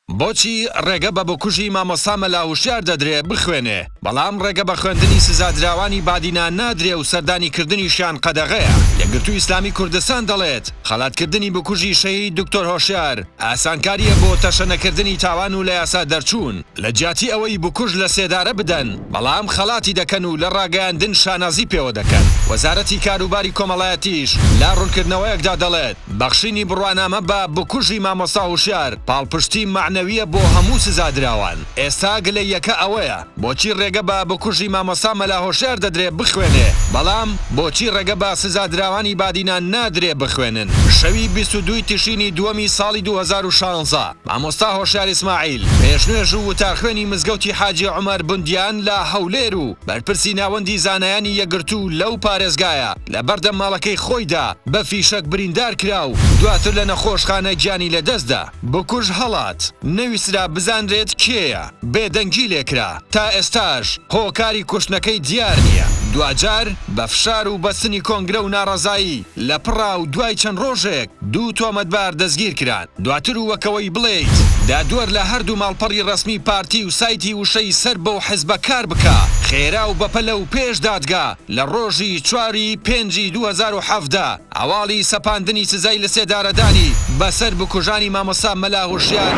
بۆچی ڕێگە بە بکوژی مامۆستا مەلاهوشیار دەدرێ بخوێنێ بەڵام ڕێگە بە خوێندنی سزادراوانی بادینان نادرێ و سەردانیکردنیشیان قەدەغەیە. یەکگرتووی ئیسلامی کوردستان دەڵێت خەڵاتکردنی بکوژی شەهید دکتۆر هۆشیار ئاسانکاریە بۆ تەشەنەکردنی تاوان و لە یاسا دەرچوون لە جیاتی ئەوەی بکوژ لە سێدارە بدەن بەڵام خەڵاتی دەکەن و لە ڕاگەیاندن شانازی پێوە دەکەن. وەزارەتی کاروباری کۆمەڵایەتیش لا ڕوونکردنەوەیەکدا دەڵێت بەخشینی بڕوانامە بە بکوژی مامۆستا هۆشیار پاڵپشتی معنەویە بۆ هەموو سزادراوان. ئێستا گلەی یەکە ئەوەیە بۆچی ڕێگە بە بکوژی مامۆستا مەلاهۆشیار دەدرێ بخوێنێ بەڵام بۆچی ڕێگە بە سزادراوانی بادینان نادرێ بخوێنن. شەوی 22 تشرینی دووەمی ساڵی 2016 مامۆستا هۆشیار ئیسماعیل پێشنوێژ و وتارخوێنی مزگەوتی حاجی عومەر بوندیان لە هەولێر و بەرپرسی ناوەندی زانایانی یەکگرتوو لەو پارێزگایە لە بەردەم ماڵەکەی خۆیدا بە فیشەک بریندار کرا و دواتر لە نەخۆشخانە گیانی لەدەستدا. بکوژ هەڵات نەویسرا بزانرێت کێیە بێدەنگی لێکرا تا ئێستاش هۆکاری کوشتنەکەی دیار نییە. دوجار بە فشار و بەستنی کۆنگرە و ناڕەزایی لە پڕا و دوای چەند ڕۆژێک دوو تۆمەتبار دەستگیر کران. دواتر وەکەوەی بڵێیت دادوەر لە هەردوو ماڵپەڕی ڕسمی پارتی و سایتی وشەی سەر بەو حیزبە کار بکە خێرا و بەپەلە و پێش دادگا لە ڕۆژی 4/5 2017 ئەواڵی سەپاندنی سزای لە سێدارەدانی بەسەر بکوژانی مامۆستا مەلاهوشیار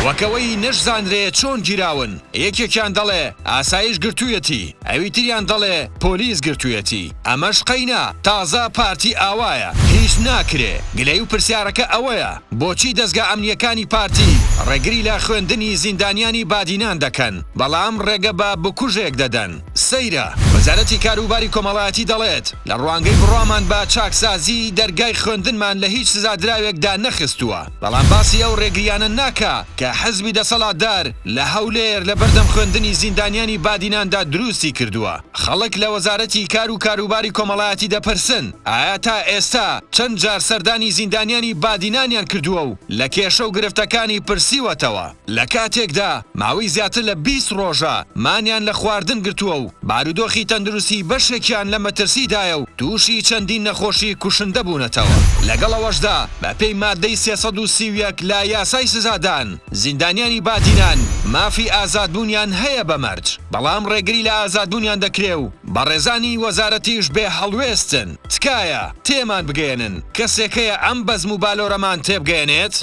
وەکەوەی نەشزانرێ چۆن گیراون. یەکێکیان دەڵێ ئاسایش گرتوویەتی ئەوی تریان دەڵێ پۆلیس گرتوویەتی. ئەمەش قەینا تازە پارتی ئاوایە هیچ ناکرێ. گلەی و پرسیارەکە ئەوەیە بۆچی دەستگا ئەمنیەکانی پارتی ڕێگری لە خوێندنی زیندانیانی بادینان دەکەن بەڵام ڕێگە بە بکوژێک دەدەن. سەیرە وەزارەتی کاروباری کۆمەڵایەتی دەڵێت لە ڕوانگەی بڕوامان بە چاکسازی دەرگای خوێندنمان لە هیچ سزادراوێکدا نەخستووە بەڵام باسی ئەو ڕێگریانە ناکا کە حەزبی دەسەڵاتدار لە هەولێر لە بەردەم خوێندنی زیندانیانی بادیناندا دروستی کردووە. خەڵک لە وەزارەتی کار و کاروباری کۆمەڵایەتی دەپرسن ئایا تا ئێستا چەند جار سەردانی زیندانیانی بادینانیان کردووە و لە کێشە و گرفتەکانی پرسیوەتەوە. لە کاتێکدا ماوەی زیاتر لە 20 ڕۆژە مانیان لە خواردن گرتووە و بارودۆخی تەندروستی بەشێکیان لە مەترسیدایە و تووشی چەندین نەخۆشی کوشندە بوونەتەوە. لەگەڵەوەشدا بە پێی مادەی 331 لە یاسای سزادان زیندانیانی بادینان مافی ئازادبوونیان هەیە بە مەرج بەڵام ڕێگری لە ئازادبوونیان دەکرێ و بە ڕێزانی وەزارەتیش بێ هەڵوێستن. تکایە تێمان بگەێنن کەسێکەیە ئەم بەزم و بالۆرەمان تێبگەێنێت؟